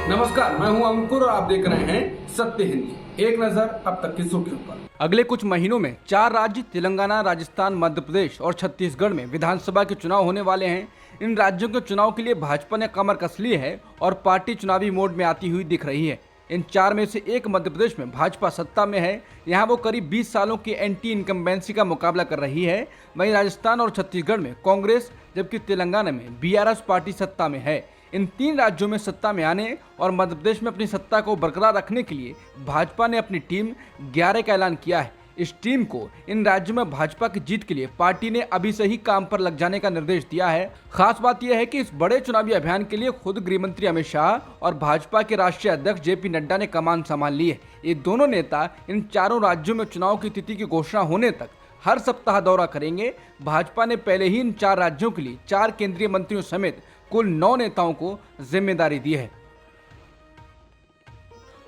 नमस्कार, मैं हूं अंकुर और आप देख रहे हैं सत्य हिंदी। एक नजर अब तक की सुर्खियों पर। अगले कुछ महीनों में 4 राज्य तेलंगाना, राजस्थान, मध्य प्रदेश और छत्तीसगढ़ में विधानसभा के चुनाव होने वाले हैं। इन राज्यों के चुनाव के लिए भाजपा ने कमर कस ली है और पार्टी चुनावी मोड में आती हुई दिख रही है। इन 4 में से एक मध्य प्रदेश में भाजपा सत्ता में है। यहाँ वो करीब 20 सालों की एंटी इनकम्बेंसी का मुकाबला कर रही है। वहीं राजस्थान और छत्तीसगढ़ में कांग्रेस, जबकि तेलंगाना में बीआरएस पार्टी सत्ता में है। इन 3 राज्यों में सत्ता में आने और मध्य प्रदेश में अपनी सत्ता को बरकरार रखने के लिए भाजपा ने अपनी टीम 11 का ऐलान किया है। इस टीम को इन राज्यों में भाजपा की जीत के लिए पार्टी ने अभी से ही काम पर लग जाने का निर्देश दिया है। खास बात यह है कि इस बड़े चुनावी अभियान के लिए खुद गृह मंत्री अमित शाह और भाजपा के राष्ट्रीय अध्यक्ष जेपी नड्डा ने कमान संभाल ली है। ये दोनों नेता इन चारों राज्यों में चुनाव की तिथि की घोषणा होने तक हर सप्ताह दौरा करेंगे। भाजपा ने पहले ही इन 4 राज्यों के लिए 4 केंद्रीय मंत्रियों समेत कुल 9 नेताओं को जिम्मेदारी दी है।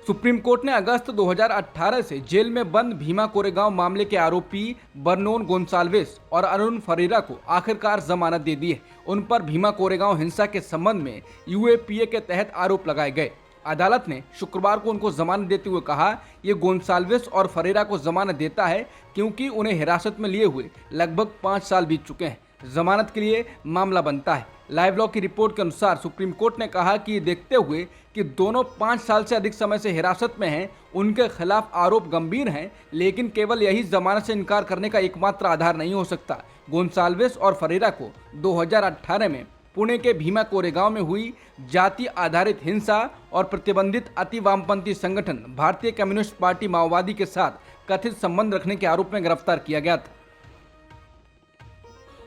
सुप्रीम कोर्ट ने अगस्त 2018 से जेल में बंद भीमा कोरेगांव मामले के आरोपी बर्नोन गोंसाल्विस और अरुण फरेरा को आखिरकार जमानत दे दी है। उन पर भीमा कोरेगांव हिंसा के संबंध में यूएपीए के तहत आरोप लगाए गए। अदालत ने शुक्रवार को उनको जमानत देते हुए कहा, ये गोंसाल्विस और फरेरा को जमानत देता है क्योंकि उन्हें हिरासत में लिए हुए लगभग 5 साल बीत चुके हैं। जमानत के लिए मामला बनता है। लाइव लॉ की रिपोर्ट के अनुसार सुप्रीम कोर्ट ने कहा कि देखते हुए कि दोनों 5 साल से अधिक समय से हिरासत में हैं, उनके खिलाफ आरोप गंभीर हैं, लेकिन केवल यही जमानत से इनकार करने का एकमात्र आधार नहीं हो सकता। गोंसाल्विस और फरेरा को 2018 में पुणे के भीमा कोरेगांव में हुई जाति आधारित हिंसा और प्रतिबंधित अति वामपंथी संगठन भारतीय कम्युनिस्ट पार्टी माओवादी के साथ कथित संबंध रखने के आरोप में गिरफ्तार किया गया था।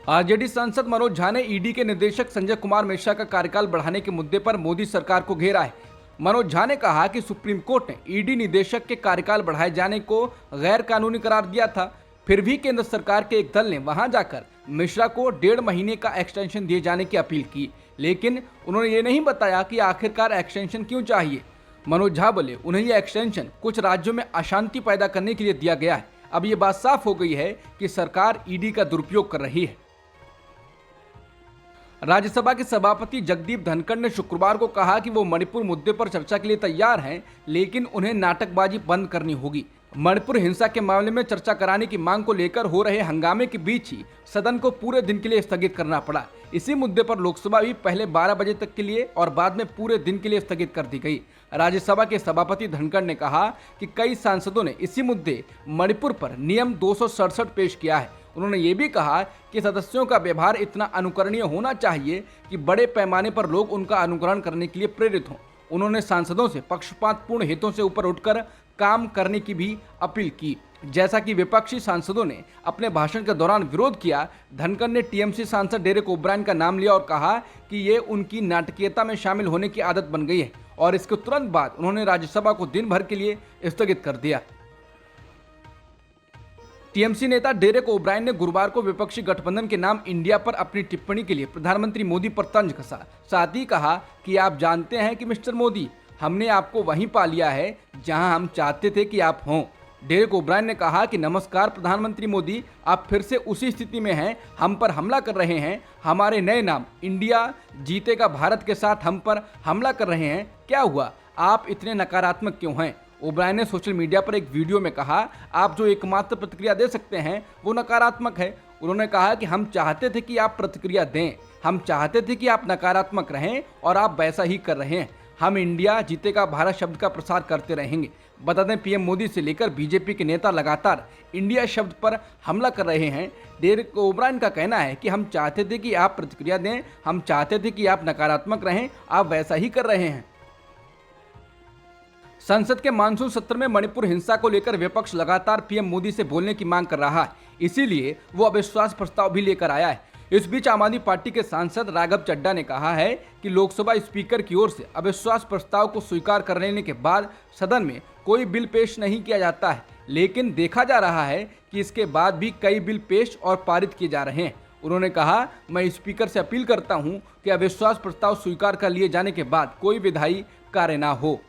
आरजेडी सांसद मनोज झा ने ईडी के निदेशक संजय कुमार मिश्रा का कार्यकाल बढ़ाने के मुद्दे पर मोदी सरकार को घेरा है। मनोज झा ने कहा कि सुप्रीम कोर्ट ने ईडी निदेशक के कार्यकाल बढ़ाए जाने को गैर कानूनी करार दिया था, फिर भी केंद्र सरकार के एक दल ने वहां जाकर मिश्रा को 1.5 महीने का एक्सटेंशन दिए जाने की अपील की, लेकिन उन्होंने ये नहीं बताया कि आखिरकार एक्सटेंशन क्यों चाहिए। मनोज झा बोले, उन्हें यह एक्सटेंशन कुछ राज्यों में अशांति पैदा करने के लिए दिया गया है। अब ये बात साफ हो गई है कि सरकार ईडी का दुरुपयोग कर रही है। राज्यसभा के सभापति जगदीप धनखड़ ने शुक्रवार को कहा कि वो मणिपुर मुद्दे पर चर्चा के लिए तैयार हैं, लेकिन उन्हें नाटकबाजी बंद करनी होगी। मणिपुर हिंसा के मामले में चर्चा कराने की मांग को लेकर हो रहे हंगामे के बीच ही सदन को पूरे दिन के लिए स्थगित करना पड़ा। इसी मुद्दे पर लोकसभा भी पहले 12 बजे तक के लिए और बाद में पूरे दिन के लिए स्थगित कर दी गई। राज्यसभा के सभापति धनखड़ ने कहा कि कई सांसदों ने इसी मुद्दे मणिपुर पर नियम 267 पेश किया है। उन्होंने ये भी कहा कि सदस्यों का व्यवहार इतना अनुकरणीय होना चाहिए कि बड़े पैमाने पर लोग उनका अनुकरण करने के लिए प्रेरित हों। उन्होंने सांसदों से पक्षपातपूर्ण हितों से ऊपर उठकर काम करने की भी अपील की, जैसा कि विपक्षी सांसदों ने अपने भाषण के दौरान विरोध किया। धनखड़ ने टीएमसी सांसद डेरेक ओब्रायन का नाम लिया और कहा कि ये उनकी नाटकीयता में शामिल होने की आदत बन गई है, और इसके तुरंत बाद उन्होंने राज्यसभा को दिन भर के लिए स्थगित कर दिया। टीएमसी नेता डेरेक ओब्रायन ने गुरुवार को विपक्षी गठबंधन के नाम इंडिया पर अपनी टिप्पणी के लिए प्रधानमंत्री मोदी पर तंज कसा। साथ ही कहा कि आप जानते हैं कि मिस्टर मोदी, हमने आपको वहीं पा लिया है जहां हम चाहते थे कि आप हों। डेरेक ओब्रायन ने कहा कि नमस्कार प्रधानमंत्री मोदी, आप फिर से उसी स्थिति में हैं, हम पर हमला कर रहे हैं। हमारे नए नाम इंडिया जीतेगा भारत के साथ हम पर हमला कर रहे हैं। क्या हुआ, आप इतने नकारात्मक क्यों हैं? ओब्रायन ने सोशल मीडिया पर एक वीडियो में कहा, आप जो एकमात्र प्रतिक्रिया दे सकते हैं वो नकारात्मक है। उन्होंने कहा कि हम चाहते थे कि आप प्रतिक्रिया दें, हम चाहते थे कि आप नकारात्मक रहें और आप वैसा ही कर रहे हैं। हम इंडिया जीतेगा भारत शब्द का प्रसार करते रहेंगे। बता दें, पीएम मोदी से लेकर बीजेपी के नेता लगातार इंडिया शब्द पर हमला कर रहे हैं। डेरेक ओब्रायन का कहना है कि हम चाहते थे कि आप प्रतिक्रिया दें, हम चाहते थे कि आप नकारात्मक रहें, आप वैसा ही कर रहे हैं। संसद के मानसून सत्र में मणिपुर हिंसा को लेकर विपक्ष लगातार पीएम मोदी से बोलने की मांग कर रहा है, इसीलिए वो अविश्वास प्रस्ताव भी लेकर आया है। इस बीच आम आदमी पार्टी के सांसद राघव चड्ढा ने कहा है कि लोकसभा स्पीकर की ओर से अविश्वास प्रस्ताव को स्वीकार कर लेने के बाद सदन में कोई बिल पेश नहीं किया जाता है, लेकिन देखा जा रहा है कि इसके बाद भी कई बिल पेश और पारित किए जा रहे हैं। उन्होंने कहा, मैं स्पीकर से अपील करता हूं कि अविश्वास प्रस्ताव स्वीकार कर लिए जाने के बाद कोई विधायी कार्य न हो।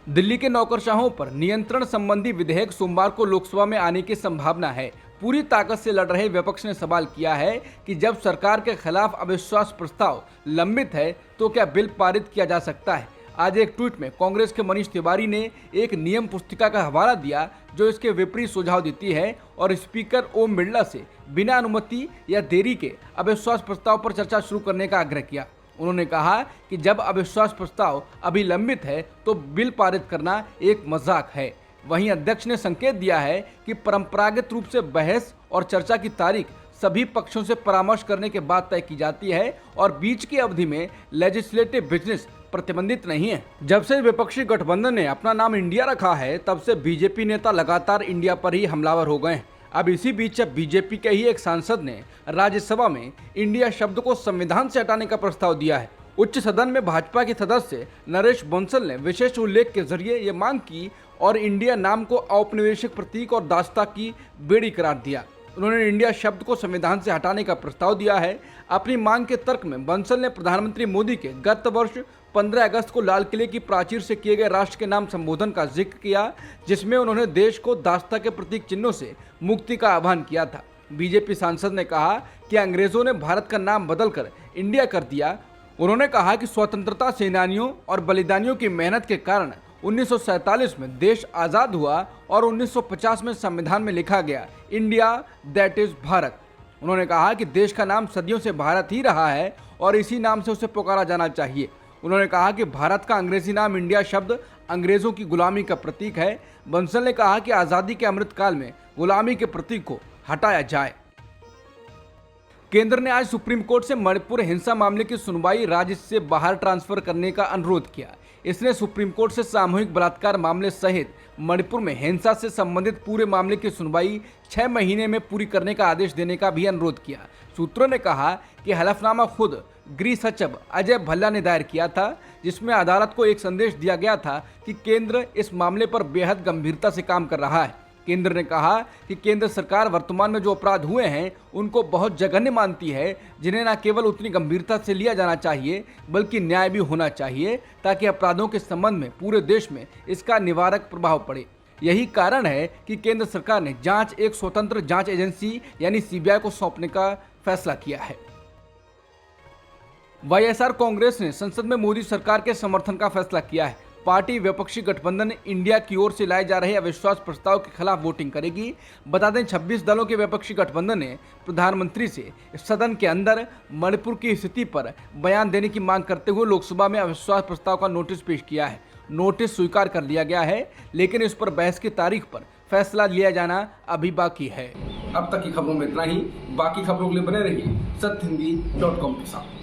दिल्ली के नौकरशाहों पर नियंत्रण संबंधी विधेयक सोमवार को लोकसभा में आने की संभावना है। पूरी ताकत से लड़ रहे विपक्ष ने सवाल किया है कि जब सरकार के खिलाफ अविश्वास प्रस्ताव लंबित है तो क्या बिल पारित किया जा सकता है। आज एक ट्वीट में कांग्रेस के मनीष तिवारी ने एक नियम पुस्तिका का हवाला दिया जो इसके विपरीत सुझाव देती है और स्पीकर ओम बिरला से बिना अनुमति या देरी के अविश्वास प्रस्ताव पर चर्चा शुरू करने का आग्रह किया। उन्होंने कहा कि जब अविश्वास प्रस्ताव अभी लंबित है तो बिल पारित करना एक मजाक है। वहीं अध्यक्ष ने संकेत दिया है कि परंपरागत रूप से बहस और चर्चा की तारीख सभी पक्षों से परामर्श करने के बाद तय की जाती है और बीच की अवधि में लेजिस्लेटिव बिजनेस प्रतिबंधित नहीं है। जब से विपक्षी गठबंधन ने अपना नाम इंडिया रखा है तब से बीजेपी नेता लगातार इंडिया पर ही हमलावर हो गए हैं। अब इसी बीच जब बीजेपी के ही एक सांसद ने राज्यसभा में इंडिया शब्द को संविधान से हटाने का प्रस्ताव दिया है। उच्च सदन में भाजपा के सदस्य नरेश बंसल ने विशेष उल्लेख के जरिए ये मांग की और इंडिया नाम को औपनिवेशिक प्रतीक और दास्ता की बेड़ी करार दिया। उन्होंने इंडिया शब्द को संविधान से हटाने का प्रस्ताव दिया है। अपनी मांग के तर्क में बंसल ने प्रधानमंत्री मोदी के गत वर्ष 15 अगस्त को लाल किले की प्राचीर से किए गए राष्ट्र के नाम संबोधन का जिक्र किया, जिसमें उन्होंने देश को दास्ता के प्रतीक चिन्हों से मुक्ति का आह्वान किया था। बीजेपी सांसद ने कहा कि अंग्रेजों ने भारत का नाम बदलकर इंडिया कर दिया। उन्होंने कहा कि स्वतंत्रता सेनानियों और बलिदानियों की मेहनत के कारण 1947 में देश आज़ाद हुआ और 1950 में संविधान में लिखा गया इंडिया दैट इज भारत। उन्होंने कहा कि देश का नाम सदियों से भारत ही रहा है और इसी नाम से उसे पुकारा जाना चाहिए। उन्होंने कहा कि भारत का अंग्रेजी नाम इंडिया शब्द अंग्रेजों की गुलामी का प्रतीक है। बंसल ने कहा कि आज़ादी के अमृत काल में गुलामी के प्रतीक को हटाया जाए। केंद्र ने आज सुप्रीम कोर्ट से मणिपुर हिंसा मामले की सुनवाई राज्य से बाहर ट्रांसफर करने का अनुरोध किया। इसने सुप्रीम कोर्ट से सामूहिक बलात्कार मामले सहित मणिपुर में हिंसा से संबंधित पूरे मामले की सुनवाई 6 महीने में पूरी करने का आदेश देने का भी अनुरोध किया। सूत्रों ने कहा कि हलफनामा खुद गृह सचिव अजय भल्ला ने दायर किया था, जिसमें अदालत को एक संदेश दिया गया था कि केंद्र इस मामले पर बेहद गंभीरता से काम कर रहा है। केंद्र ने कहा कि केंद्र सरकार वर्तमान में जो अपराध हुए हैं उनको बहुत जघन्य मानती है, जिन्हें न केवल उतनी गंभीरता से लिया जाना चाहिए बल्कि न्याय भी होना चाहिए ताकि अपराधों के संबंध में पूरे देश में इसका निवारक प्रभाव पड़े। यही कारण है कि केंद्र सरकार ने जांच एक स्वतंत्र जांच एजेंसी यानी सीबीआई को सौंपने का फैसला किया है। वाईएसआर कांग्रेस ने संसद में मोदी सरकार के समर्थन का फैसला किया है। पार्टी विपक्षी गठबंधन इंडिया की ओर से लाए जा रहे अविश्वास प्रस्ताव के खिलाफ वोटिंग करेगी। बता दें 26 दलों के विपक्षी गठबंधन ने प्रधानमंत्री से सदन के अंदर मणिपुर की स्थिति पर बयान देने की मांग करते हुए लोकसभा में अविश्वास प्रस्ताव का नोटिस पेश किया है। नोटिस स्वीकार कर लिया गया है, लेकिन इस पर बहस की तारीख पर फैसला लिया जाना अभी बाकी है। अब तक की खबरों में इतना ही। बाकी खबरों के लिए बने रहिए सत्यहिंदी.com के साथ।